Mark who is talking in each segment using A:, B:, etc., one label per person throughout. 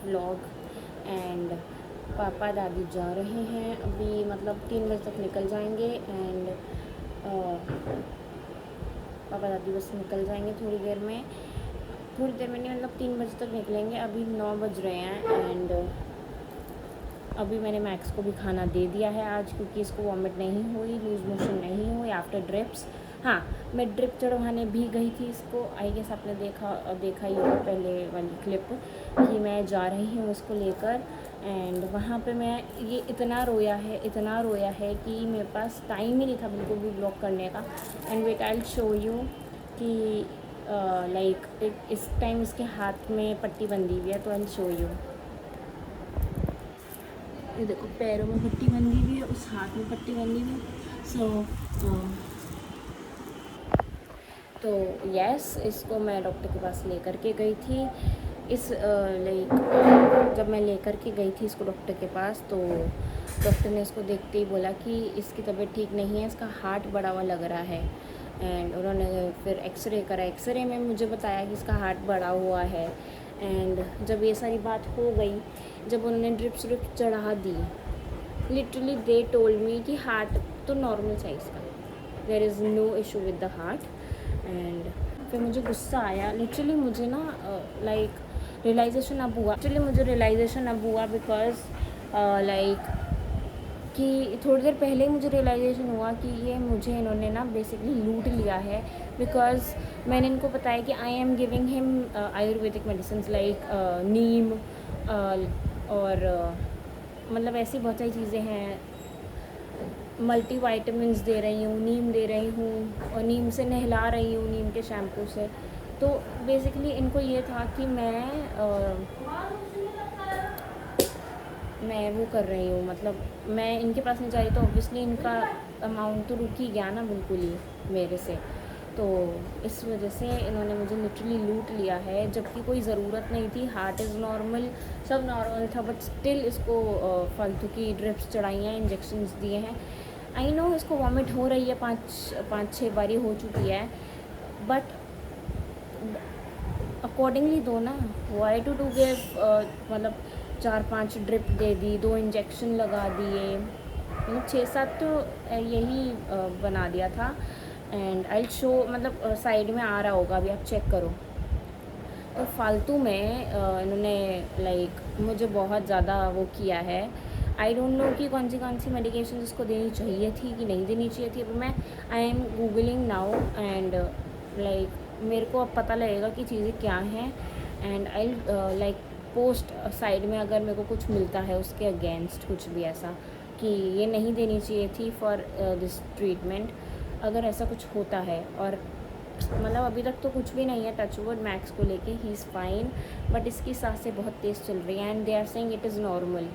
A: Vlog. And पापा दादी जा रहे हैं अभी, मतलब 3 बजे तक निकल जाएंगे। एंड पापा दादी बस निकल जाएंगे थोड़ी देर में नहीं, मतलब 3 बजे तक निकलेंगे। अभी 9 बज रहे हैं। एंड अभी मैंने मैक्स को भी खाना दे दिया है आज, क्योंकि इसको वॉमिट नहीं हुई, लूज़ मोशन नहीं हुई आफ्टर ड्रिप्स। हाँ, मैं ड्रिप चढ़वाने भी गई थी इसको। आई गेस आपने देखा ही होगा पहले वाली क्लिप कि मैं जा रही हूँ इसको लेकर। एंड वहाँ पे मैं ये इतना रोया है कि मेरे पास टाइम ही नहीं था बिल्कुल भी ब्लॉग करने का। And wait I will show you कि लाइक इस टाइम इसके हाथ में पट्टी बंधी हुई है, तो आई विल शो यू। ये देखो, पैरों में पट्टी बंधी हुई है, उस हाथ में पट्टी बंधी हुई है। तो यस, इसको मैं डॉक्टर के पास लेकर के गई थी। जब मैं लेकर के गई थी इसको डॉक्टर के पास, तो डॉक्टर ने इसको देखते ही बोला कि इसकी तबीयत ठीक नहीं है, इसका हार्ट बढ़ा हुआ लग रहा है। एंड उन्होंने फिर एक्सरे करा। एक्सरे में मुझे बताया कि इसका हार्ट बढ़ा हुआ है। एंड जब ये सारी बात हो गई, जब उन्होंने ड्रिप्स चढ़ा दी, लिटरली दे टोल्ड मी कि हार्ट तो नॉर्मल साइज़ का, there is no issue with the heart. And फिर मुझे गुस्सा आया। लिटरली मुझे ना रियलाइजेशन अब हुआ बिकॉज लाइक कि थोड़ी देर पहले मुझे रियलाइजेशन हुआ कि ये मुझे इन्होंने ना बेसिकली लूट लिया है। बिकॉज मैंने इनको बताया कि I am giving him ayurvedic medicine like neem और मतलब ऐसी बहुत सारी चीज़ें हैं। मल्टी वाइटामिन दे रही हूँ, नीम दे रही हूँ, और नीम से नहला रही हूँ, नीम के शैम्पू से। तो बेसिकली इनको ये था कि मैं वो कर रही हूँ, मतलब मैं इनके पास नहीं जा रही, तो ऑब्वियसली इनका अमाउंट तो रुक ही गया ना बिल्कुल ही मेरे से। तो इस वजह से इन्होंने मुझे लिटरली लूट लिया है, जबकि कोई ज़रूरत नहीं थी। हार्ट इज़ नॉर्मल, सब नॉर्मल था, बट स्टिल इसको फालतू की ड्रिप्स चढ़ाई हैं, इंजेक्शन्स दिए हैं। आई नो इसको वॉमिट हो रही है, 5-6 बारी हो चुकी है, बट अकॉर्डिंगली दो ना। वाई टू गिव मतलब 4-5 ड्रिप दे दी, 2 इंजेक्शन लगा दिए, मतलब 6-7 तो यही बना दिया था। एंड आई शो, मतलब साइड में आ रहा होगा, अभी आप चेक करो। तो फालतू में इन्होंने लाइक मुझे बहुत ज़्यादा वो किया है। आई डोंट नो कि कौन सी मेडिकेशन उसको देनी चाहिए थी कि नहीं देनी चाहिए थी। अब मैं I am googling now and like मेरे को अब पता लगेगा कि चीज़ें क्या हैं। And I like post side में अगर मेरे को कुछ मिलता है उसके अगेंस्ट, कुछ भी ऐसा कि ये नहीं देनी चाहिए थी फॉर दिस ट्रीटमेंट, अगर ऐसा कुछ होता है। और मतलब अभी तक तो कुछ भी नहीं है, टचवुड, मैक्स को लेके ही इज़ फाइन, बट इसकी सांसें बहुत तेज़ चल रही हैं। And they are saying it is normal.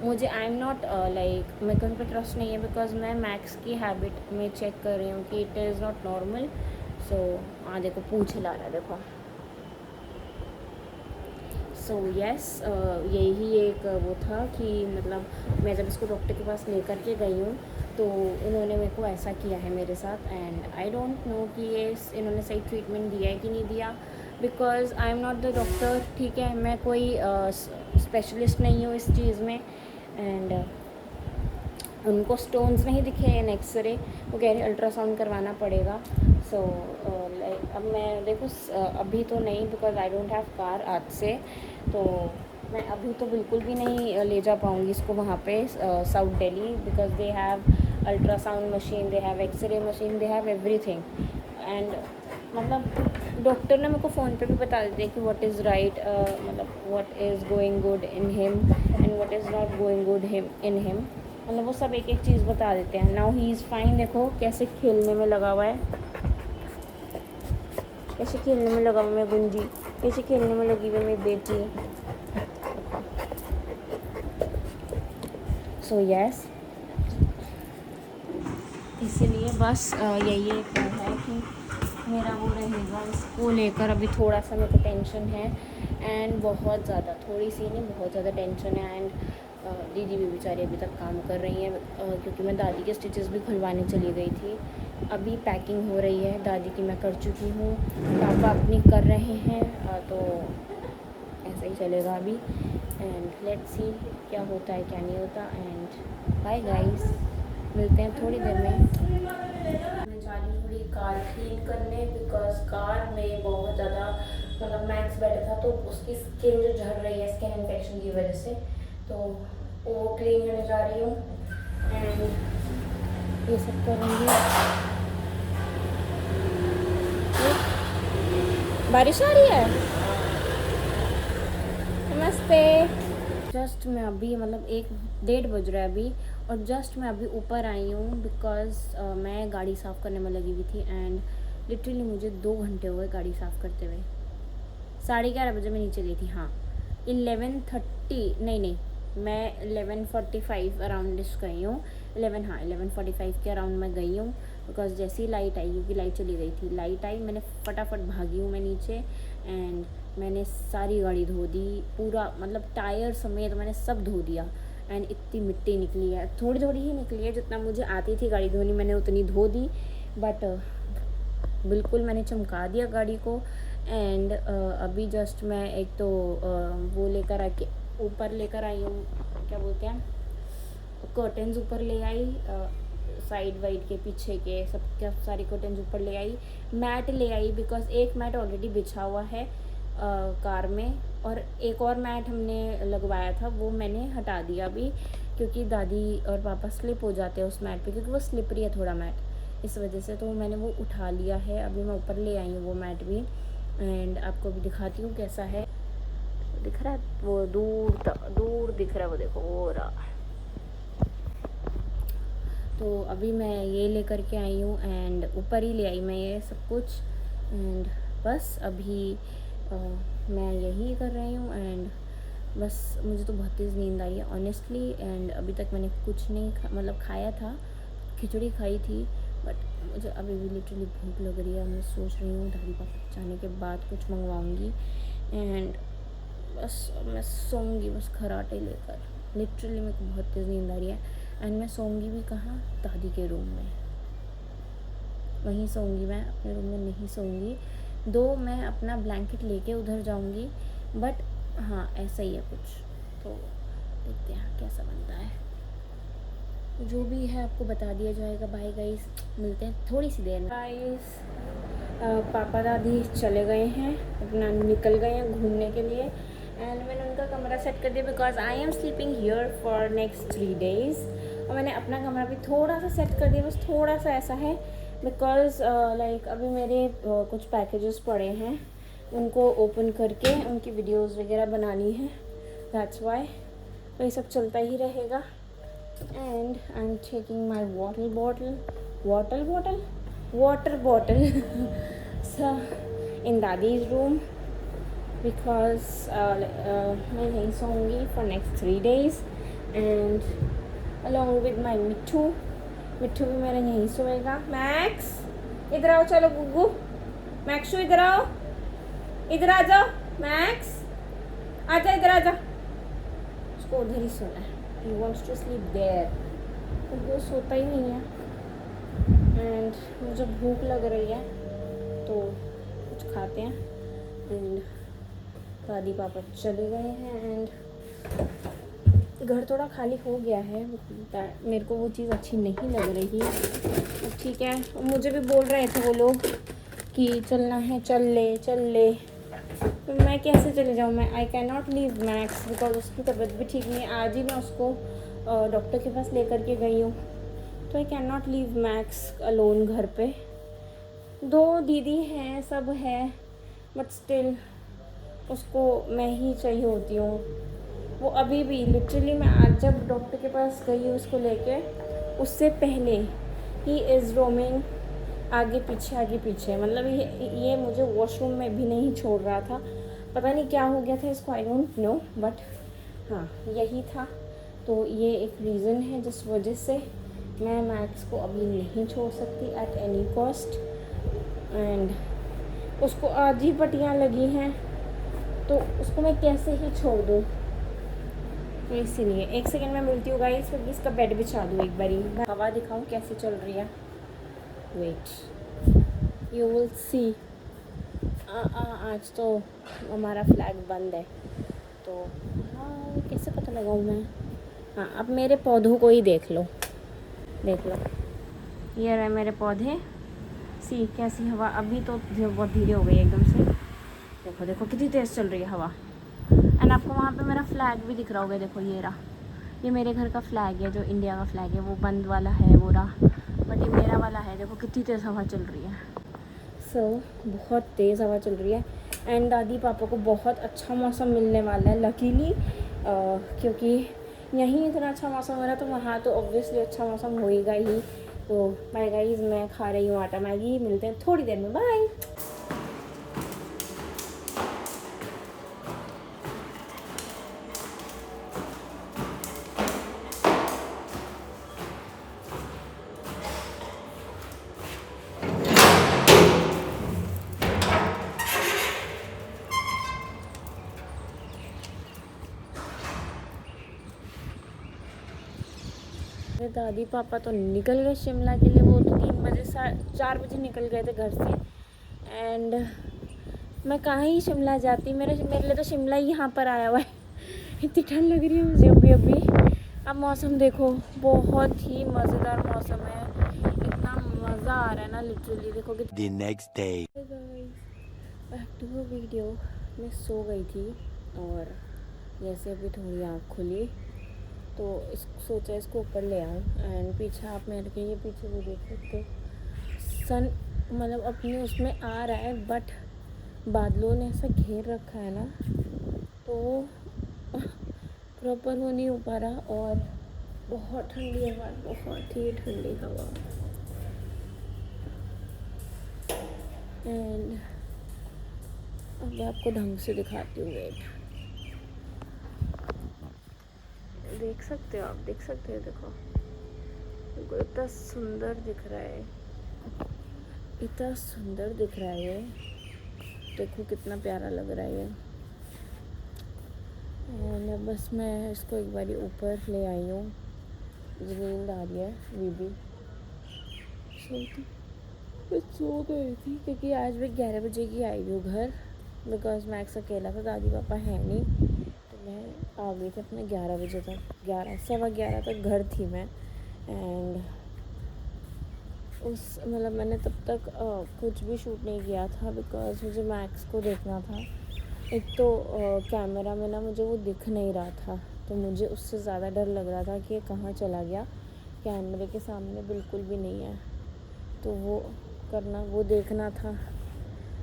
A: मुझे आई एम नॉट लाइक मेरे को उन पर ट्रस्ट नहीं है, बिकॉज मैं मैक्स की हैबिट में चेक कर रही हूँ कि इट इज़ नॉट नॉर्मल। सो देखो पूछ हिला रहा है, देखो। सो यस, यही एक वो था कि मतलब मैं जब इसको डॉक्टर के पास लेकर के गई हूँ, तो इन्होंने मेरे को ऐसा किया है मेरे साथ। एंड आई डोंट नो कि ये इन्होंने सही ट्रीटमेंट दिया है कि नहीं दिया, because I am not the doctor, ठीक है। मैं कोई स्पेशलिस्ट नहीं हूँ इस चीज़ में। एंड उनको स्टोन्स नहीं दिखे इन एक्सरे, वो कह रहे अल्ट्रासाउंड करवाना पड़ेगा। सो लाइक अब मैं देखो अभी तो नहीं, because I don't have car आज से, तो मैं अभी तो बिल्कुल भी नहीं ले जा पाऊँगी इसको वहाँ पे south Delhi, because they have ultrasound machine, they have x-ray machine, they have everything. And मतलब डॉक्टर ने मेरे को फ़ोन पे भी बता देते हैं कि व्हाट इज़ राइट, मतलब what is going good in him and what is not going good in him, मतलब वो सब एक एक चीज़ बता देते हैं। Now he is fine. देखो कैसे खेलने में लगा हुआ है, कैसे खेलने में लगा हुआ मैं गुंजी, कैसे खेलने में लगी हुई मेरी बेटी। सो यस, इसीलिए बस यही एक है कि मेरा वो रहेगा, इसको लेकर अभी थोड़ा सा मेरे को टेंशन है। एंड बहुत ज़्यादा, थोड़ी सी नहीं, बहुत ज़्यादा टेंशन है। एंड दीदी भी बेचारी अभी तक काम कर रही हैं, क्योंकि मैं दादी के स्टिचेस भी खुलवाने चली गई थी। अभी पैकिंग हो रही है, दादी की मैं कर चुकी हूँ, पापा अपनी कर रहे हैं। तो ऐसा ऐसा ही चलेगा अभी। एंड लेट्स सी क्या होता है क्या नहीं होता। एंड बाय गाइस, मिलते हैं थोड़ी देर में। मैं जा रही हूँ थोड़ी कार क्लीन करने, बिकॉज कार में बहुत ज़्यादा मतलब मैक्स बैठा था, तो उसकी स्किन जो झड़ रही है स्किन इन्फेक्शन की वजह से, तो वो क्लीन करने जा रही हूँ। एंड ये सब करूँगी। बारिश आ रही है। नमस्ते। जस्ट मैं अभी मतलब 1-1:30 बज रहा है अभी, और जस्ट मैं अभी ऊपर आई हूँ बिकॉज़ मैं गाड़ी साफ़ करने में लगी हुई थी। एंड लिटरली मुझे 2 घंटे हो गए गाड़ी साफ़ करते हुए। 11:30 बजे मैं नीचे गई थी। हाँ 11:30 नहीं, मैं 11:45 अराउंड गई हूँ। 11:45 के अराउंड मैं गई हूँ, बिकॉज जैसे ही लाइट आई, क्योंकि लाइट चली गई थी, लाइट आई मैंने फटाफट भागी हूँ मैं नीचे। एंड मैंने सारी गाड़ी धो दी, पूरा मतलब टायर समेत मैंने सब धो दिया। एंड इतनी मिट्टी निकली है, थोड़ी थोड़ी ही निकली है, जितना मुझे आती थी गाड़ी धोनी मैंने उतनी धो दी। बट बिल्कुल मैंने चमका दिया गाड़ी को। एंड अभी जस्ट मैं एक तो वो लेकर आके ऊपर लेकर आई हूँ, क्या बोलते हैं, कर्टन्स ऊपर ले आई, साइड वाइड के पीछे के सब क्या सारे कर्टन्स ऊपर ले आई, मैट ले आई, बिकॉज एक मैट ऑलरेडी बिछा हुआ है कार में, और एक और मैट हमने लगवाया था वो मैंने हटा दिया अभी, क्योंकि दादी और पापा स्लिप हो जाते हैं उस मैट पे, क्योंकि वो स्लिपरी है थोड़ा मैट, इस वजह से तो मैंने वो उठा लिया है। अभी मैं ऊपर ले आई हूँ वो मैट भी। एंड आपको भी दिखाती हूँ कैसा है। दिख रहा है वो दूर दिख रहा है, वो देखो वो रहा। तो अभी मैं ये लेकर के आई हूँ, एंड ऊपर ही ले आई मैं ये सब कुछ। एंड बस अभी मैं यही कर रही हूँ। एंड बस मुझे तो बहुत तेज़ नींद आई है ऑनेस्टली। एंड अभी तक मैंने कुछ नहीं मतलब खाया था, खिचड़ी खाई थी, बट मुझे अभी भी लिटरली भूख लग रही है। मैं सोच रही हूँ दादी पापा जाने के बाद कुछ मंगवाऊँगी। एंड बस मैं सोऊंगी बस खराटे लेकर। लिटरली मेरे को बहुत तेज़ नींद आ रही है। एंड मैं सोऊंगी भी कहाँ, दादी के रूम में, वहीं सोऊंगी मैं, अपने रूम में नहीं सोऊंगी। दो मैं अपना ब्लैंकेट लेके उधर जाऊंगी, बट हाँ ऐसा ही है कुछ। तो देखते हैं कैसा बनता है, जो भी है आपको बता दिया जाएगा। बाय गाइस, मिलते हैं थोड़ी सी देर में। गाइस पापा दादी चले गए हैं, अपना निकल गए हैं घूमने के लिए। एंड मैंने उनका कमरा सेट कर दिया, because I am sleeping here for next 3 days। और मैंने अपना कमरा भी थोड़ा सा सेट कर दिया, बस थोड़ा सा ऐसा है, बिकॉज लाइक अभी मेरे कुछ पैकेजेस पड़े हैं, उनको ओपन करके उनकी वीडियोस वगैरह बनानी है, दैट्स वाई। तो ये सब चलता ही रहेगा। And I am taking my water bottle so in daddy's room, because मैं यहीं सोऊंगी for next 3 days, and along with my मिट्ठू भी मेरा यहीं सोएगा। मैक्स इधर आओ, चलो गुग्गू, मैक्सू इधर आओ, इधर आ जाओ, मैक्स आजा, इधर आजा, उसको उधर ही सोना है। he wants to sleep there, वो सोता ही नहीं है। एंड मुझे भूख लग रही है तो कुछ खाते हैं। एंड दादी पापा चले गए हैं, एंड घर थोड़ा खाली हो गया है, मेरे को वो चीज़ अच्छी नहीं लग रही। ठीक है, मुझे भी बोल रहे थे वो लोग कि चलना है चल ले, तो मैं कैसे चले जाऊँ। मैं I can not leave max, because उसकी तबीयत भी ठीक नहीं है। आज ही मैं उसको डॉक्टर के पास लेकर के गई हूँ, तो I can not leave max alone घर पे। 2 दीदी हैं, सब है, बट स्टिल उसको मैं ही चाहिए होती हूँ। वो अभी भी लिटरली मैं आज जब डॉक्टर के पास गई उसको लेके, उससे पहले ही इज़ रोमिंग आगे पीछे, मतलब ये मुझे वॉशरूम में भी नहीं छोड़ रहा था। पता नहीं क्या हो गया था इसको, आई डोंट नो, बट हाँ यही था। तो ये एक रीज़न है जिस वजह से मैं मैक्स को अभी नहीं छोड़ सकती एट एनी कॉस्ट। एंड उसको आज ही पट्टियाँ लगी हैं, तो उसको मैं कैसे ही छोड़ दूँ। तो इसीलिए 1 सेकेंड में मिलती हूँ गाइस, क्योंकि इसका बेड बिछा दूँ एक बारी, हवा दिखाऊँ कैसे चल रही है। Wait, you will see. आज तो हमारा फ्लैग बंद है, तो हाँ, कैसे पता लगाऊँ मैं? हाँ, अब मेरे पौधों को ही देख लो, देख लो, ये रहे मेरे पौधे। सी कैसी हवा, अभी तो बहुत धीरे हो गई एकदम से। देखो देखो कितनी तेज़ चल रही है हवा। एंड आपको वहाँ पे मेरा फ्लैग भी दिख रहा होगा, देखो ये रहा, ये मेरे घर का फ्लैग है, जो इंडिया का फ्लैग है। वो बंद वाला है वो रहा, बट ये मेरा वाला है। देखो कितनी तेज़ हवा चल रही है। बहुत तेज़ हवा चल रही है। एंड दादी पापा को बहुत अच्छा मौसम मिलने वाला है लकीली, क्योंकि यहीं इतना अच्छा मौसम हो रहा है तो वहाँ तो ऑब्वियसली अच्छा मौसम होएगा ही। तो बाय गाइस, मैं खा रही हूँ आटा मैगी। मिलते हैं थोड़ी देर में, बाय। मेरे दादी पापा तो निकल गए शिमला के लिए। वो तो 3 बजे 4 बजे निकल गए थे घर से। एंड मैं कहाँ ही शिमला जाती, मेरे लिए तो शिमला ही यहाँ पर आया हुआ है। इतनी ठंड लग रही है मुझे अभी। अब मौसम देखो, बहुत ही मज़ेदार मौसम है, इतना मज़ा आ रहा है ना लिटरली। देखो कि
B: The next day.
A: Back to video. मैं सो गई थी और जैसे अभी थोड़ी आँख खुली तो सोचा इसको ऊपर ले आऊँ। एंड पीछे आप मेरे के ये पीछे भी देख सकते हो, सन मतलब अपने उसमें आ रहा है, बट बादलों ने ऐसा घेर रखा है ना, तो प्रॉपर वो नहीं हो पा रहा। और बहुत ठंडी हवा, बहुत ही ठंडी हवा। एंड अब आपको ढंग से दिखाती हूँ, वेट, देख सकते हो आप, देख सकते हो, देखो इतना सुंदर दिख रहा है, इतना सुंदर दिख रहा है ये। देखो कितना प्यारा लग रहा है ये। और बस मैं इसको एक बारी ऊपर ले आई हूँ। नींद आ रही है बीबी, सो गई थी क्योंकि आज मैं 11 बजे की आई हूँ घर, बिकॉज मैक्स अकेला था, दादी पापा है नहीं। तो मैं आ गई थी अपने 11 बजे तक, 11 सवा 11 तक घर थी मैं। एंड उस मतलब मैंने तब तक कुछ भी शूट नहीं किया था, बिकॉज मुझे मैक्स को देखना था। एक तो कैमरा में ना मुझे वो दिख नहीं रहा था, तो मुझे उससे ज़्यादा डर लग रहा था कि ये कहाँ चला गया। कैमरे के सामने बिल्कुल भी नहीं है, तो वो देखना था।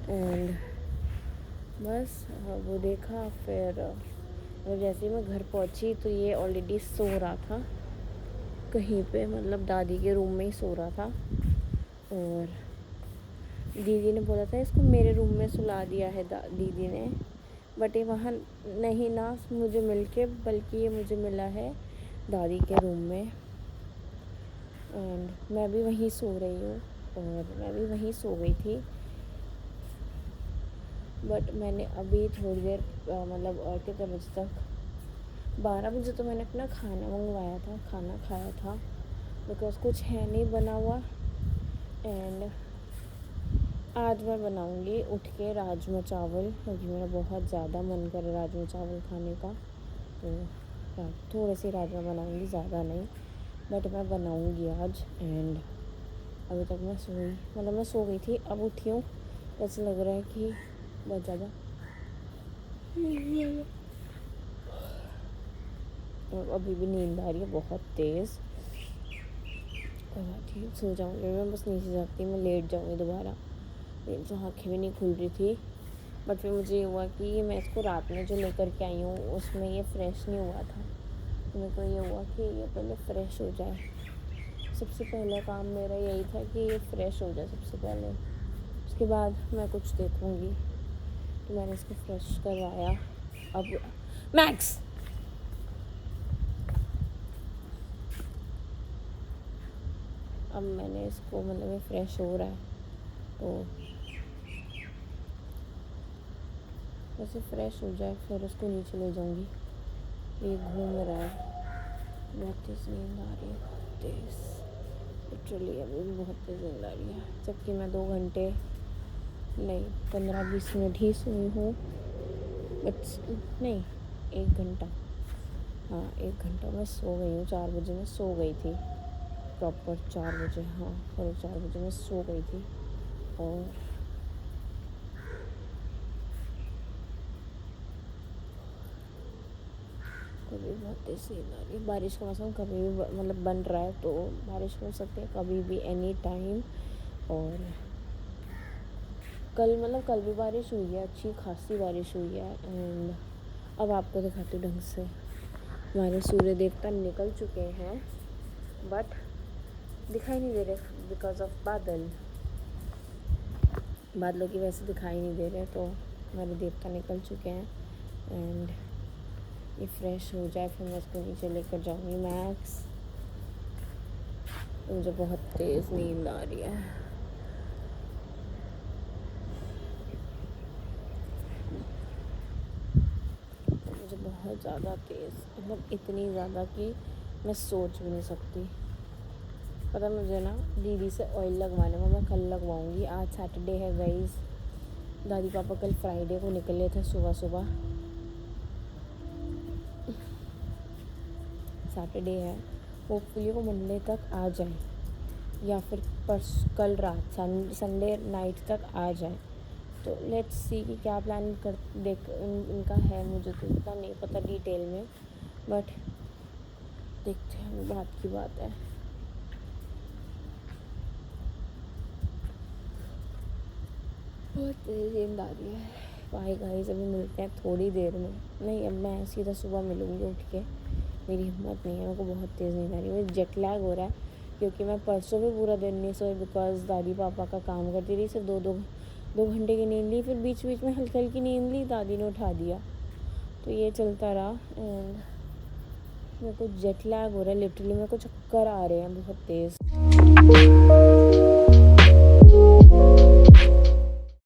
A: एंड बस वो देखा। फिर जैसे ही मैं घर पहुंची तो ये ऑलरेडी सो रहा था कहीं पे, मतलब दादी के रूम में ही सो रहा था। और दीदी ने बोला था इसको मेरे रूम में सुला दिया है दीदी ने, बट ये वहाँ नहीं ना मुझे मिल के, बल्कि ये मुझे मिला है दादी के रूम में। एंड मैं भी वहीं सो रही हूँ और मैं भी वहीं सो गई थी। बट मैंने अभी थोड़ी देर मतलब कितने बजे तक, 12 बजे तो मैंने अपना खाना मंगवाया था, खाना खाया था, बिकॉज कुछ है नहीं बना हुआ। एंड आज मैं बनाऊंगी उठ के राजमा चावल, क्योंकि मेरा बहुत ज़्यादा मन कर रहा है राजमा चावल खाने का। तो थोड़े से राजमा बनाऊंगी, ज़्यादा नहीं, बट मैं बनाऊंगी आज। एंड अभी तक मैं सो गई थी, अब उठी हूँ, ऐसा लग रहा है कि बहुत ज़्यादा अभी भी नींद आ रही है बहुत तेज़। ठीक सो जाऊँगी मैं, बस नीचे जाती, मैं लेट जाऊँगी दोबारा। मेरी तो आँखें भी नहीं खुल रही थी। बट फिर मुझे ये हुआ कि मैं इसको रात में जो लेकर के आई हूँ उसमें ये फ्रेश नहीं हुआ था, तो मेरे को ये हुआ कि ये पहले फ़्रेश हो जाए। सबसे पहला काम मेरा यही था कि ये फ़्रेश हो जाए सबसे पहले, उसके बाद मैं कुछ देखूँगी। तो मैंने इसको फ्रेश करवाया। अब मैक्स, अब मैंने इसको मतलब ये फ्रेश हो रहा है, तो वैसे फ्रेश हो जाए फिर उसको नीचे ले जाऊँगी। ये घूम रहा है, बहुत तेज़ नींद आ रही है, बहुत तेज़ लिटरली अभी भी बहुत तेज़ नींद आ रही है, जबकि मैं 2 घंटे नहीं 15-20 मिनट ही सोई हूँ। बट नहीं, 1 घंटा, हाँ 1 घंटा मैं सो गई हूँ। 4 बजे मैं सो गई थी, प्रॉपर 4 बजे, हाँ 4 बजे मैं सो गई थी। और कभी बहुत तेज़ नींद आ रही है। बारिश का मौसम कभी भी मतलब बन रहा है, तो बारिश हो सकती है कभी भी, एनी टाइम। और कल भी बारिश हुई है, अच्छी खासी बारिश हुई है। एंड अब आपको दिखाती हूँ ढंग से। हमारे सूर्य देवता निकल चुके हैं, बट दिखाई नहीं दे रहे बिकॉज ऑफ बादलों की वजह से दिखाई नहीं दे रहे। तो हमारे देवता निकल चुके हैं। एंड ये फ्रेश हो जाए फिर मैं इसको नीचे लेकर जाऊँगी मैक्स। मुझे बहुत तेज़ नींद आ रही है। मुझे बहुत ज़्यादा तेज़, मतलब इतनी ज़्यादा कि मैं सोच भी नहीं सकती। पता मुझे ना दीदी से ऑयल लगवाने में, मैं कल लगवाऊंगी। आज सैटरडे है गाइस, दादी पापा कल फ्राइडे को निकले थे सुबह सुबह। सैटरडे है, होपफुली वो मंडे तक आ जाए या फिर कल रात संडे नाइट तक आ जाए। तो लेट्स सी कि क्या प्लान कर इनका है। मुझे तो इतना नहीं पता डिटेल में, बट देखते हैं, बात की बात है। बहुत तेज़ नींद आ रही है। बाय गाइस, अभी मिलते हैं थोड़ी देर में। नहीं, अब मैं सीधा सुबह मिलूँगी उठ के। मेरी हिम्मत नहीं है, मेरे को बहुत तेज़ नींद आ रही है। मुझे जेट लैग हो रहा है क्योंकि मैं परसों भी पूरा दिन नहीं सोई, बिकॉज दादी पापा का काम करती रही। सिर्फ 2 घंटे की नींद ली, फिर बीच बीच में हल्की हल्की नींद ली, दादी ने उठा दिया, तो ये चलता रहा। एंड मेरे को जेट लैग हो रहा है लिटरली, मेरे को चक्कर आ रहे हैं बहुत तेज़।